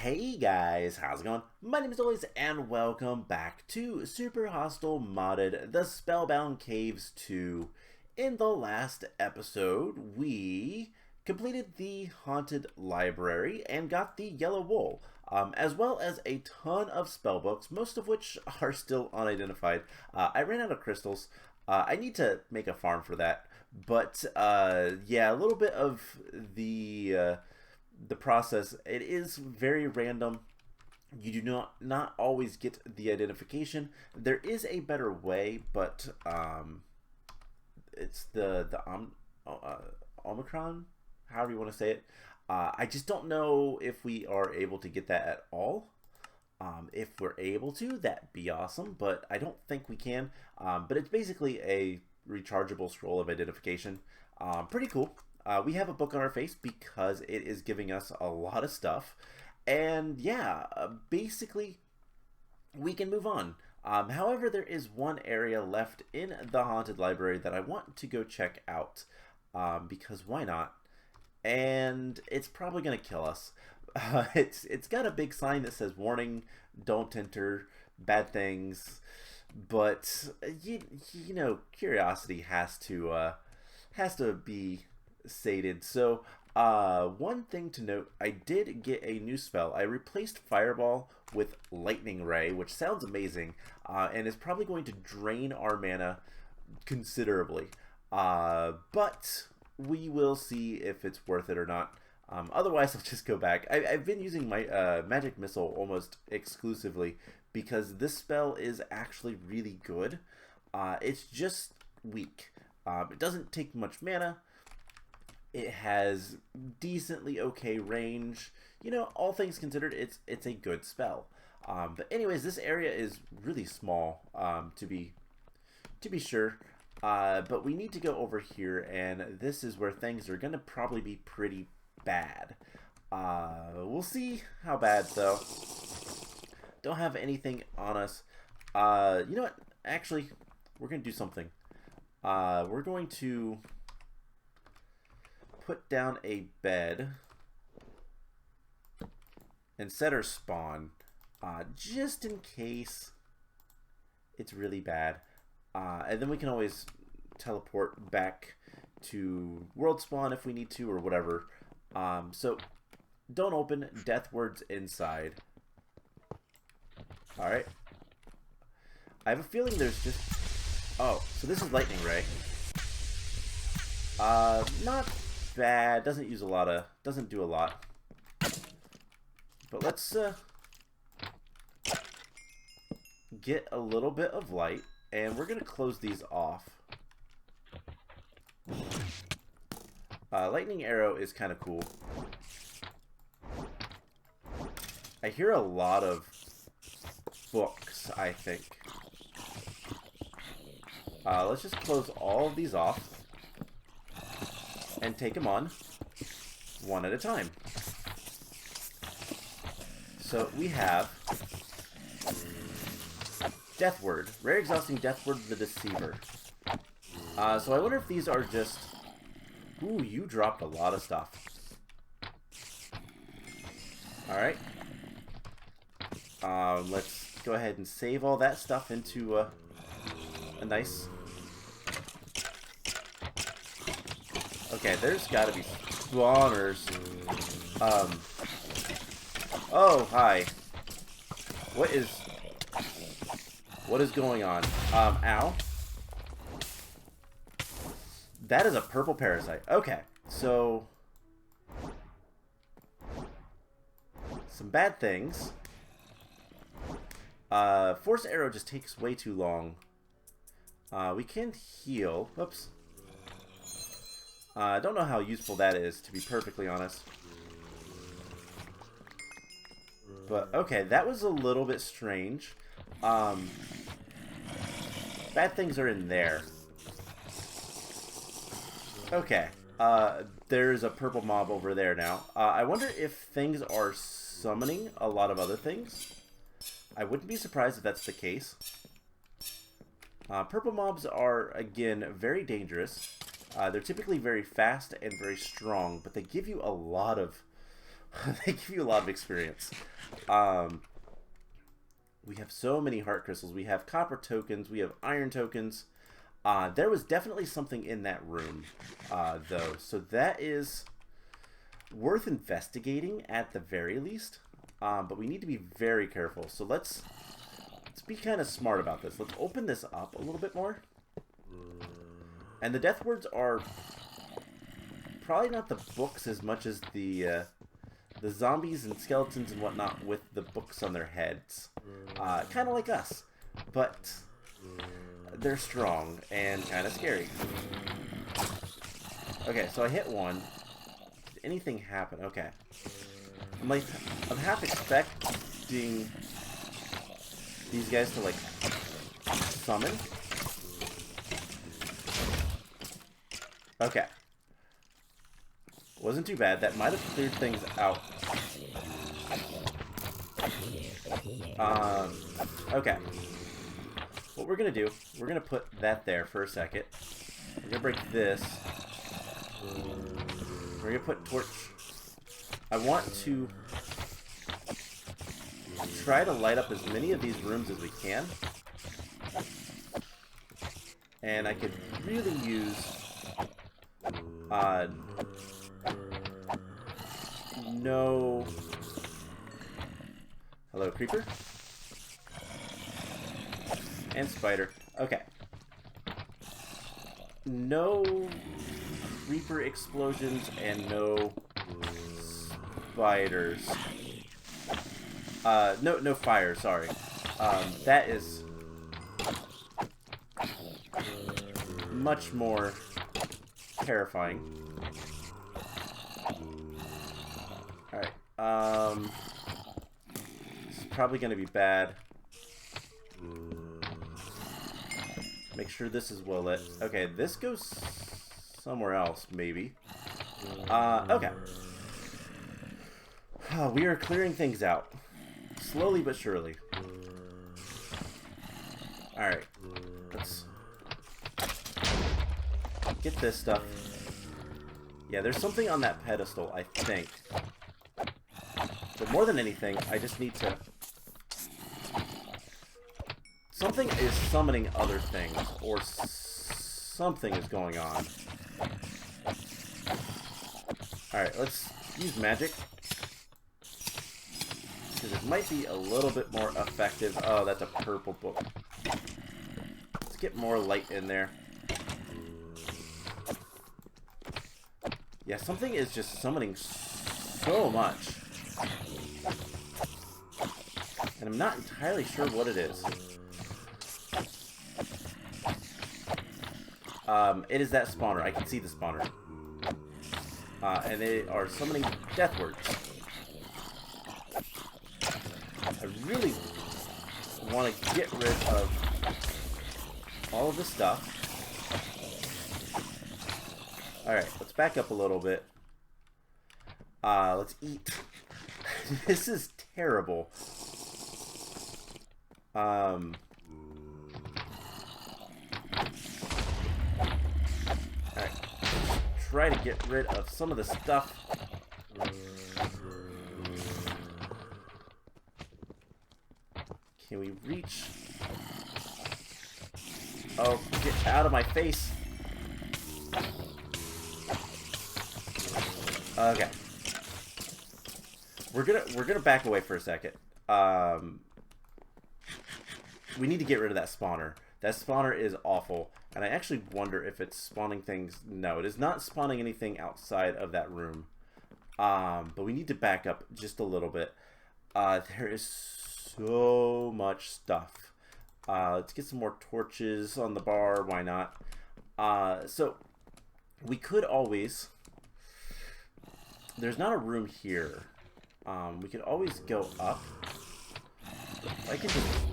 Hey guys, how's it going? My name is Always, and welcome back to Super Hostile Modded The Spellbound Caves 2. In the last episode, we completed the Haunted Library and got the Yellow Wool, as well as a ton of spellbooks, most of which are still unidentified. I ran out of crystals. I need to make a farm for that, but yeah, a little bit of the process. It is very random. You do not always get the identification. There is a better way, but it's Omicron, however you want to say it. I just don't know if we are able to get that at all. If we're able to, that'd be awesome, but I don't think we can. But it's basically a rechargeable scroll of identification. Pretty cool. We have a book on our face because it is giving us a lot of stuff. And yeah, basically, we can move on. However, there is one area left in the Haunted Library that I want to go check out. Because why not? And it's probably going to kill us. It's got a big sign that says, "Warning, don't enter, bad things." But, you know, curiosity has to be sated. So one thing to note, I did get a new spell. I replaced Fireball with Lightning Ray, which sounds amazing, and is probably going to drain our mana considerably, but we will see if it's worth it or not. Otherwise, I'll just go back. I've been using my Magic Missile almost exclusively because this spell is actually really good. It's just weak. It doesn't take much mana. It has decently okay range. You know, all things considered, it's a good spell. But anyways, this area is really small, to be sure. But we need to go over here, and this is where things are gonna probably be pretty bad. We'll see how bad though. Don't have anything on us. You know what? Actually, we're gonna do something. We're going to put down a bed and set our spawn, just in case it's really bad, and then we can always teleport back to world spawn if we need to or whatever. So don't open, death words inside. Alright, I have a feeling there's just, oh, so this is Lightning Ray. Not bad, doesn't do a lot, but let's get a little bit of light, and we're gonna close these off. Lightning arrow is kind of cool. I hear a lot of books, I think. Let's just close all of these off and take them on one at a time. So we have Death Word, rare exhausting Death Word, the Deceiver. So I wonder if these are just, ooh, you dropped a lot of stuff. Alright. Let's go ahead and save all that stuff into a nice. Okay, there's gotta be spawners. Oh, hi. What is going on? Ow. That is a purple parasite. Okay, so some bad things. Force arrow just takes way too long. We can heal. Whoops. I don't know how useful that is, to be perfectly honest. But, okay, that was a little bit strange. Bad things are in there. Okay. There's a purple mob over there now. I wonder if things are summoning a lot of other things. I wouldn't be surprised if that's the case. Purple mobs are, again, very dangerous. They're typically very fast and very strong, but they give you a lot of They give you a lot of experience. We have so many heart crystals. We have copper tokens. We have iron tokens. There was definitely something in that room, though. So that is worth investigating at the very least. But we need to be very careful. So let's be kind of smart about this. Let's open this up a little bit more. And the death words are probably not the books as much as the zombies and skeletons and whatnot with the books on their heads. Kind of like us. But they're strong and kind of scary. Okay, so I hit one. Did anything happen? Okay. I'm half expecting these guys to, like, summon. Okay. Wasn't too bad. That might have cleared things out. Okay. What we're going to do, we're going to put that there for a second. We're going to break this. We're going to put torch. I want to try to light up as many of these rooms as we can. And I could really use no. Hello, creeper. And spider. Okay. No creeper explosions and no spiders. No fire, sorry. That is much more terrifying. Alright, this is probably gonna be bad. Make sure this is well lit. Okay, this goes somewhere else, maybe. Okay. We are clearing things out. Slowly but surely. Alright. Let's get this stuff. Yeah, there's something on that pedestal, I think. But more than anything, I just need to... Something is summoning other things, or something is going on. Alright, let's use magic. Because it might be a little bit more effective. Oh, that's a purple book. Let's get more light in there. Yeah, something is just summoning so much. And I'm not entirely sure what it is. It is that spawner. I can see the spawner. And they are summoning death words. I really want to get rid of all of this stuff. Alright, let's back up a little bit. Let's eat. This is terrible. Alright. Try to get rid of some of the stuff. Can we reach? Oh, get out of my face. Okay. We're gonna back away for a second. We need to get rid of that spawner. That spawner is awful. And I actually wonder if it's spawning things. No, it is not spawning anything outside of that room. But we need to back up just a little bit. There is so much stuff. Let's get some more torches on the bar. Why not? So we could always... There's not a room here. We could always go up. I can just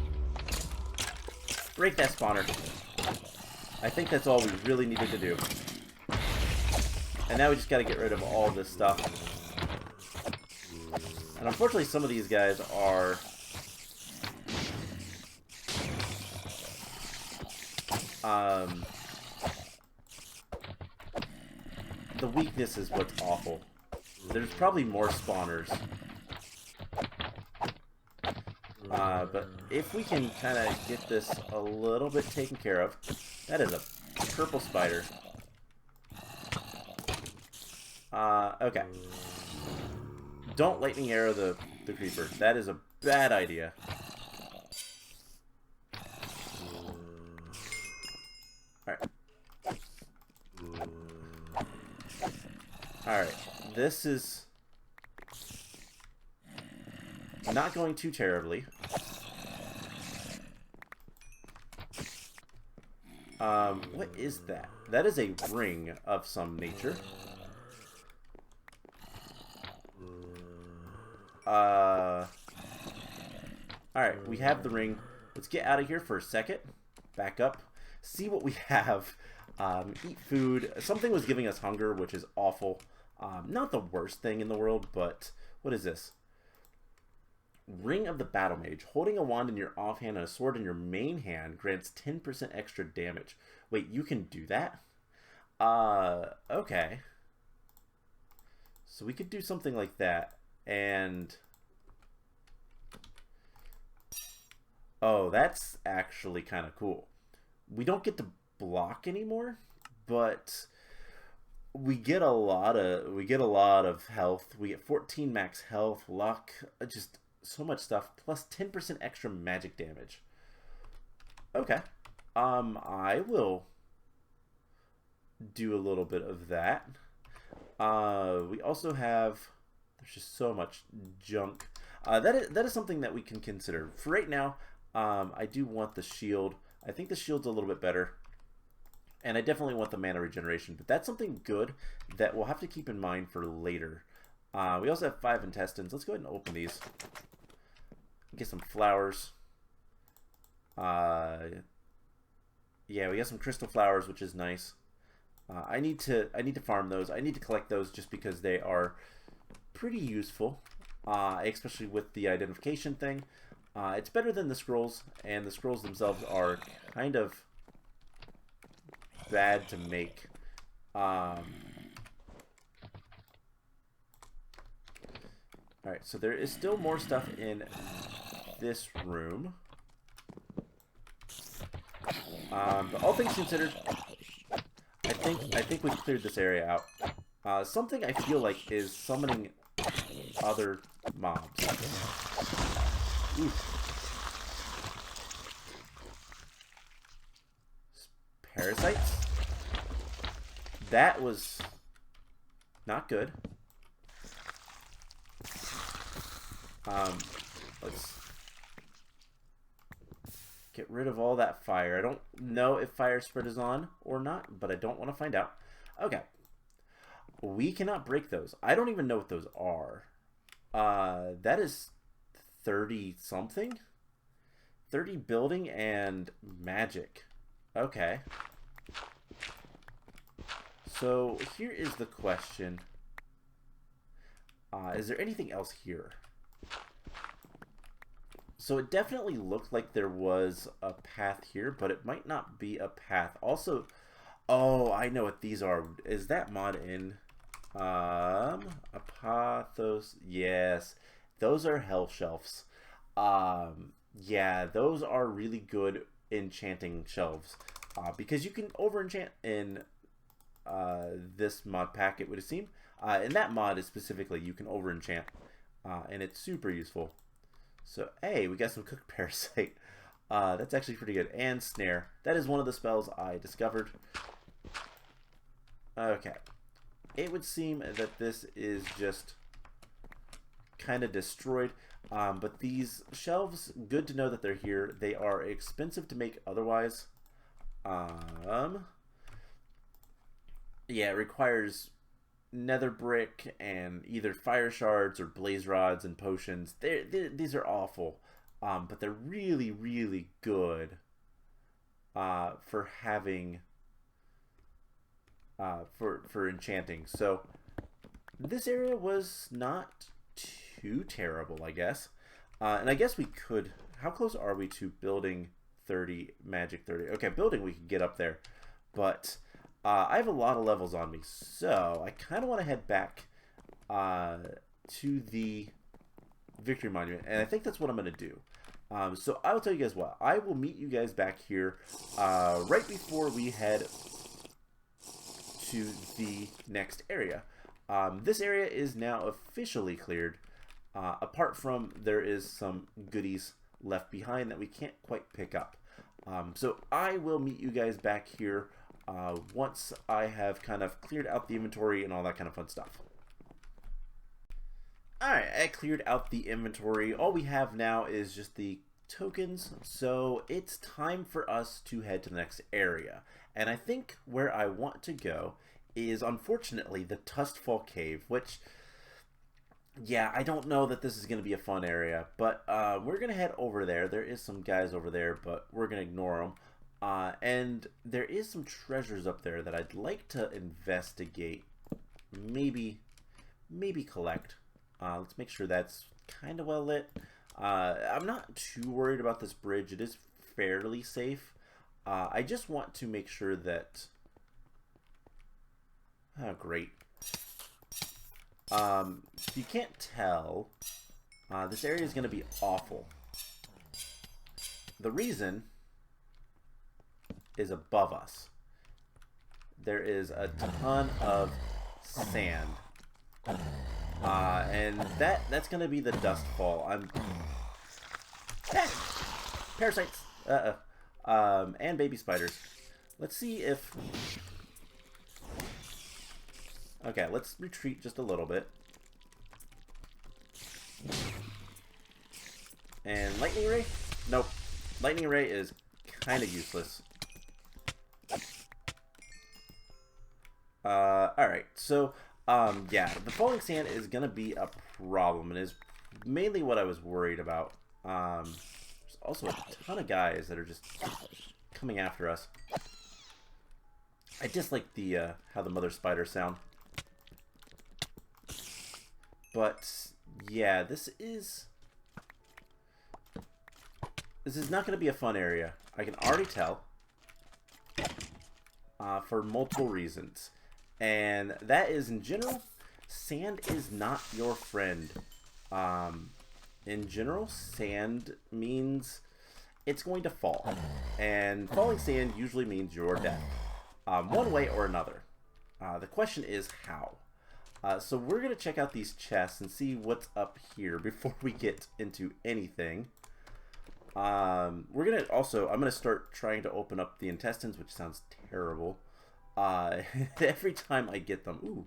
break that spawner. I think that's all we really needed to do. And now we just gotta get rid of all this stuff. And unfortunately some of these guys are... the weakness is what's awful. There's probably more spawners. But if we can kind of get this a little bit taken care of... That is a purple spider. Okay. Don't lightning arrow the creeper. That is a bad idea. Alright. Alright. This is not going too terribly. What is that? That is a ring of some nature. Alright, we have the ring. Let's get out of here for a second. Back up. See what we have. Eat food. Something was giving us hunger, which is awful. Not the worst thing in the world, but what is this? Ring of the Battle Mage. Holding a wand in your offhand and a sword in your main hand grants 10% extra damage. Wait, you can do that? Okay. So we could do something like that. And... oh, that's actually kind of cool. We don't get to block anymore, but we get a lot of health. We get 14 max health, luck, just so much stuff, plus 10% extra magic damage. Okay. I will do a little bit of that. We also have, there's just so much junk. That is something that we can consider. For right now, I do want the shield. I think the shield's a little bit better. And I definitely want the mana regeneration. But that's something good that we'll have to keep in mind for later. We also have 5 intestines. Let's go ahead and open these. Get some flowers. Yeah, we got some crystal flowers, which is nice. I need to farm those. I need to collect those just because they are pretty useful, especially with the identification thing. It's better than the scrolls, and the scrolls themselves are kind of bad to make. Alright, so there is still more stuff in this room. But all things considered, I think we've cleared this area out. Something I feel like is summoning other mobs. Oof. Parasites? That was not good. Let's get rid of all that fire. I don't know if fire spread is on or not, but I don't want to find out. Okay. We cannot break those. I don't even know what those are. That is 30 something? 30 building and magic. Okay. So here is the question. Is there anything else here? So it definitely looked like there was a path here, but it might not be a path. Also, oh, I know what these are. Is that mod in? Apothos. Yes. Those are hell shelves. Yeah, those are really good enchanting shelves. Because you can over enchant in this mod pack, it would seem. And that mod is specifically, you can over enchant. And it's super useful. So, hey, we got some cooked parasite. That's actually pretty good. And snare. That is one of the spells I discovered. Okay. It would seem that this is just kind of destroyed. But these shelves, good to know that they're here. They are expensive to make otherwise. Yeah, it requires nether brick and either fire shards or blaze rods and potions. These are awful, but they're really, really good for having for enchanting. So this area was not too terrible, I guess. And I guess we could. How close are we to building 30 magic 30? Okay, building we can get up there, but I have a lot of levels on me, so I kind of want to head back to the Victory Monument, and I think that's what I'm going to do. So I will tell you guys what. I will meet you guys back here right before we head to the next area. This area is now officially cleared, apart from there is some goodies left behind that we can't quite pick up. So I will meet you guys back here once I have kind of cleared out the inventory and all that kind of fun stuff. Alright, I cleared out the inventory. All we have now is just the tokens, so it's time for us to head to the next area. And I think where I want to go is, unfortunately, the Tustfall Cave, which, yeah, I don't know that this is going to be a fun area, but we're going to head over there. There is some guys over there, but we're going to ignore them. And there is some treasures up there that I'd like to investigate, maybe collect. Let's make sure that's kind of well lit. I'm not too worried about this bridge. It is fairly safe. I just want to make sure that... Oh, great. If you can't tell, this area is going to be awful. The reason is above us. There is a ton of sand. And that's going to be the dust fall. Parasites! And baby spiders. Let's see if... Okay, let's retreat just a little bit. And lightning ray? Nope. Lightning ray is kind of useless. Alright, so, yeah, the falling sand is going to be a problem, and is mainly what I was worried about. There's also a ton of guys that are just coming after us. I dislike the, how the mother spiders sound. But, yeah, this is not going to be a fun area. I can already tell. For multiple reasons. And that is, in general, sand is not your friend. In general, sand means it's going to fall. And falling sand usually means your death. One way or another. The question is how. So we're going to check out these chests and see what's up here before we get into anything. I'm going to start trying to open up the intestines, which sounds terrible. Every time I get them. Ooh,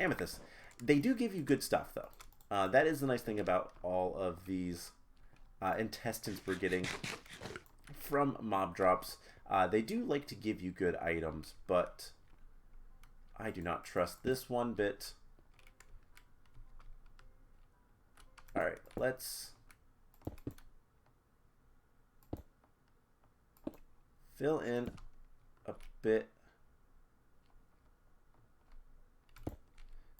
amethyst. They do give you good stuff, though. That is the nice thing about all of these intestines we're getting from mob drops. They do like to give you good items, but I do not trust this one bit. Alright, let's fill in a bit,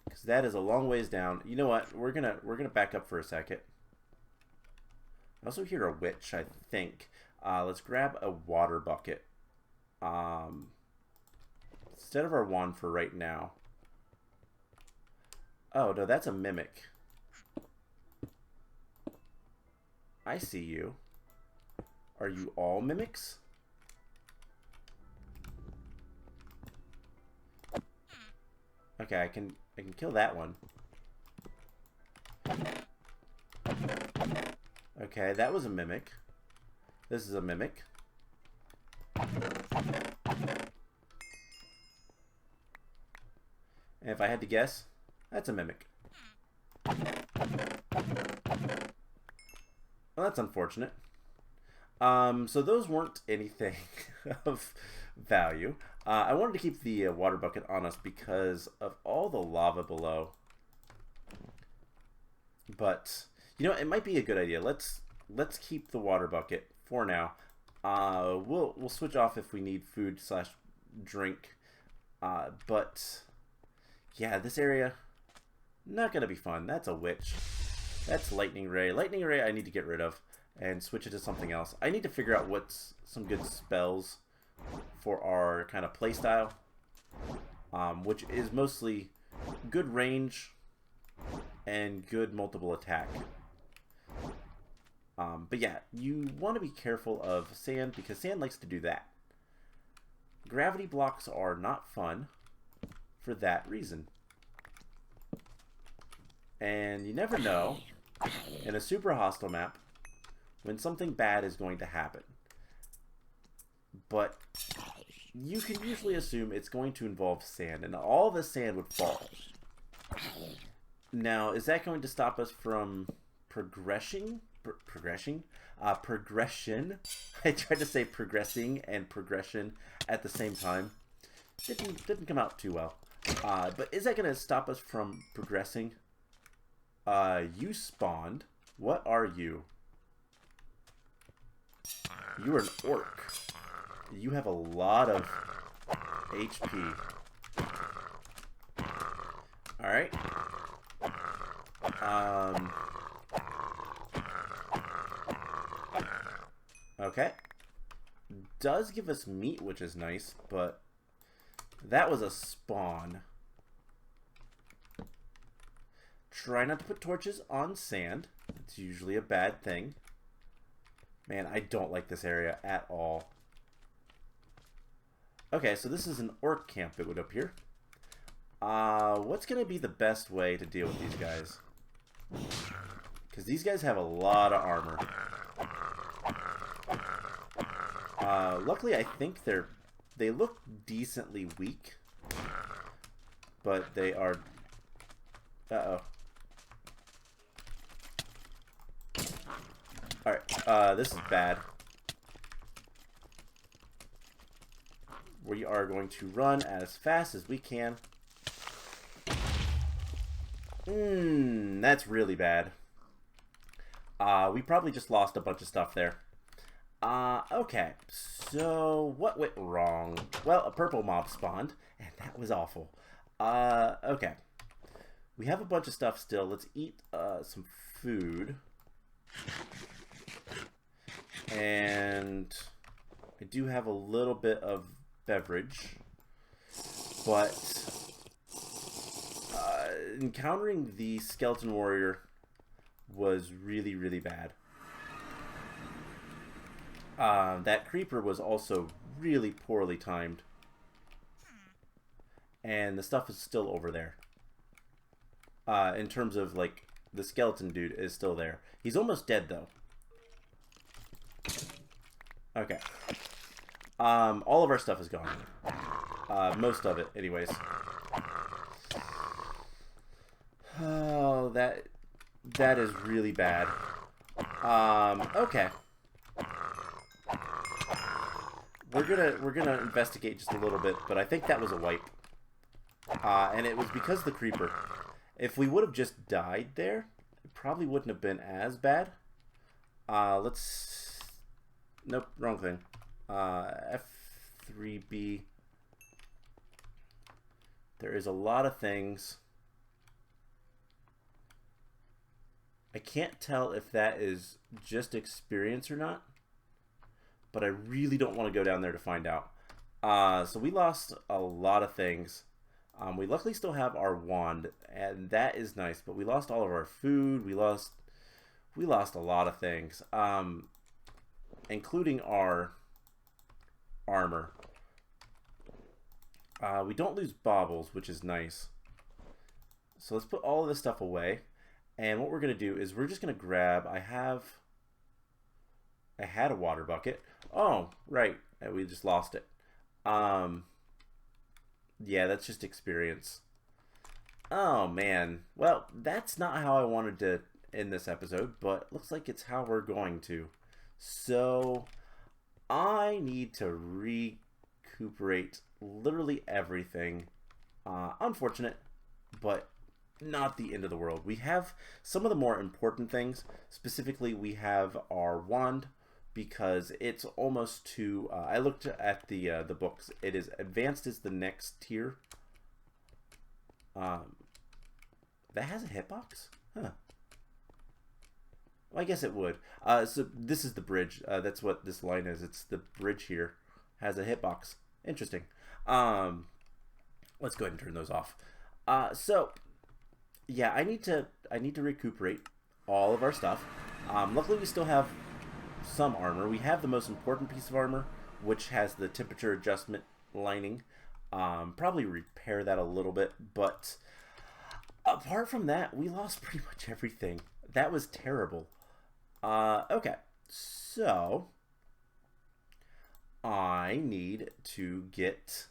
because that is a long ways down. You know what? We're gonna back up for a second. I also hear a witch, I think. Let's grab a water bucket. Instead of our wand for right now. Oh, no, that's a mimic. I see you. Are you all mimics? Okay, I can kill that one. Okay, that was a mimic. This is a mimic. And if I had to guess, that's a mimic. Well, that's unfortunate. So those weren't anything of value. I wanted to keep the water bucket on us because of all the lava below. But, you know, it might be a good idea. Let's keep the water bucket for now. We'll switch off if we need food / drink. But yeah, this area, not gonna be fun. That's a witch. That's lightning ray. Lightning ray I need to get rid of and switch it to something else. I need to figure out what's some good spells for our kind of playstyle, which is mostly good range and good multiple attack. But yeah, you want to be careful of sand because sand likes to do that. Gravity blocks are not fun for that reason. And you never know in a super hostile map when something bad is going to happen. But you can usually assume it's going to involve sand, and all the sand would fall. Now, is that going to stop us from progression? Progression. I tried to say progressing and progression at the same time. Didn't come out too well. But is that going to stop us from progressing? You spawned. What are you? You are an orc. You have a lot of HP. Alright. Okay. Does give us meat, which is nice, but that was a spawn. Try not to put torches on sand. It's usually a bad thing. Man, I don't like this area at all. Okay, so this is an orc camp that would appear. What's going to be the best way to deal with these guys? Because these guys have a lot of armor. Luckily, I think they look decently weak. But they are... Uh-oh. Alright, this is bad. We are going to run as fast as we can. That's really bad. We probably just lost a bunch of stuff there. Okay. So, what went wrong? Well, a purple mob spawned, and that was awful. Okay. We have a bunch of stuff still. Let's eat some food. And I do have a little bit of beverage, but encountering the skeleton warrior was really, really bad. That creeper was also really poorly timed, and the stuff is still over there. In terms of, like, the skeleton dude is still there. He's almost dead, though. Okay. All of our stuff is gone. Most of it, anyways. Oh, that is really bad. Okay. We're gonna investigate just a little bit, but I think that was a wipe. And it was because of the creeper. If we would have just died there, it probably wouldn't have been as bad. Let's... Nope, wrong thing. F3B. There is a lot of things. I can't tell if that is just experience or not, but I really don't want to go down there to find out. So we lost a lot of things. We luckily still have our wand, and that is nice, but we lost all of our food. We lost a lot of things, including our armor. We don't lose baubles, which is nice. So let's put all of this stuff away. And what we're going to do is we're just going to grab... I had a water bucket. Oh, right. We just lost it. Yeah, that's just experience. Oh, man. Well, that's not how I wanted to end this episode, but looks like it's how we're going to. So, I need to recuperate literally everything. Unfortunate, but not the end of the world. We have some of the more important things. Specifically, we have our wand, because it's almost to... I looked at the books. It is advanced is the next tier. That has a hitbox? Huh. Well, I guess it would. So this is the bridge. That's what this line is. It's the bridge here. Has a hitbox. Interesting. Let's go ahead and turn those off. So, yeah, I need to recuperate all of our stuff. Luckily, we still have some armor. We have the most important piece of armor, which has the temperature adjustment lining. Probably repair that a little bit, but apart from that, we lost pretty much everything. That was terrible. Okay, so I need to get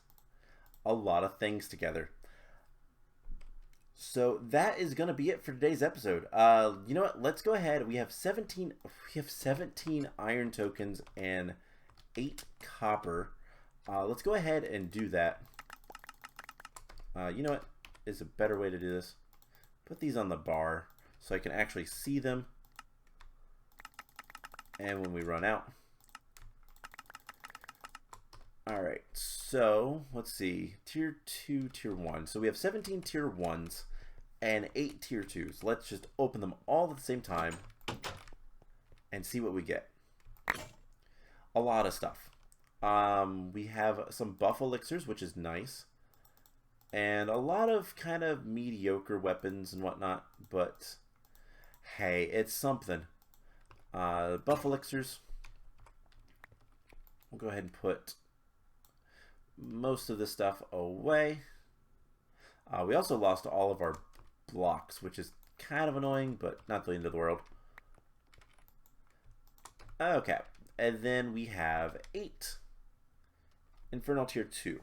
a lot of things together. So that is going to be it for today's episode. You know what? Let's go ahead. We have 17. We have 17 iron tokens and 8 copper. Let's go ahead and do that. You know what is a better way to do this? Put these on the bar so I can actually see them. And when we run out. Alright, so let's see. Tier 2, Tier 1. So we have 17 Tier 1s and 8 Tier 2s. Let's just open them all at the same time and see what we get. A lot of stuff. We have some buff elixirs, which is nice. And a lot of kind of mediocre weapons and whatnot. But hey, it's something. Buff elixirs. We'll go ahead and put most of this stuff away. We also lost all of our blocks, which is kind of annoying, but not the end of the world. Okay, and then we have 8 Infernal Tier 2.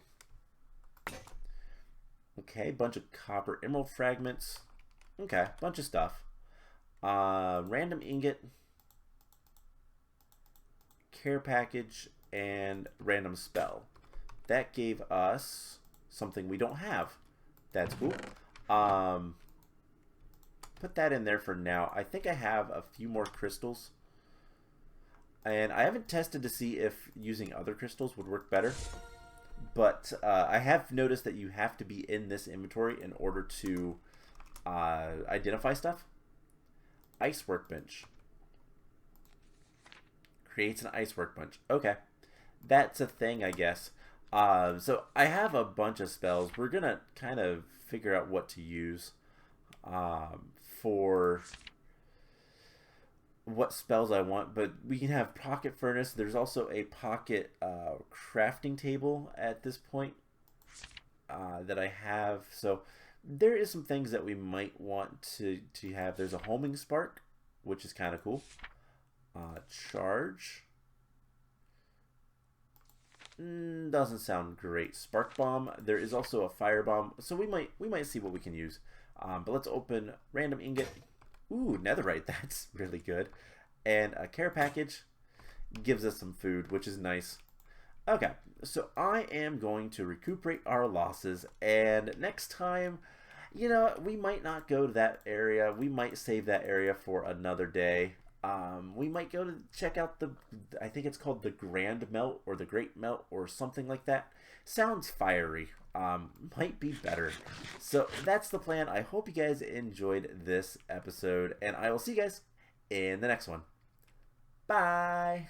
Okay, bunch of copper emerald fragments. Okay, bunch of stuff. Random ingot, care package, and random spell. That gave us something we don't have. That's cool. Put that in there for now. I think I have a few more crystals. And I haven't tested to see if using other crystals would work better. But I have noticed that you have to be in this inventory in order to identify stuff. Ice workbench. Creates an ice workbench. Okay. That's a thing, I guess. So I have a bunch of spells. We're going to kind of figure out what to use for what spells I want. But we can have pocket furnace. There's also a pocket crafting table at this point that I have. So there is some things that we might want to have. There's a homing spark, which is kind of cool. Charge. Doesn't sound great. Spark bomb. There is also a fire bomb, so we might see what we can use. But let's open random ingot. Ooh, netherite. That's really good. And a care package gives us some food, which is nice. Okay, so I am going to recuperate our losses, and next time, you know, we might not go to that area. We might save that area for another day. We might go to check out I think it's called the Grand Melt or the Great Melt or something like that. Sounds fiery. Might be better. So that's the plan. I hope you guys enjoyed this episode, and I will see you guys in the next one. Bye!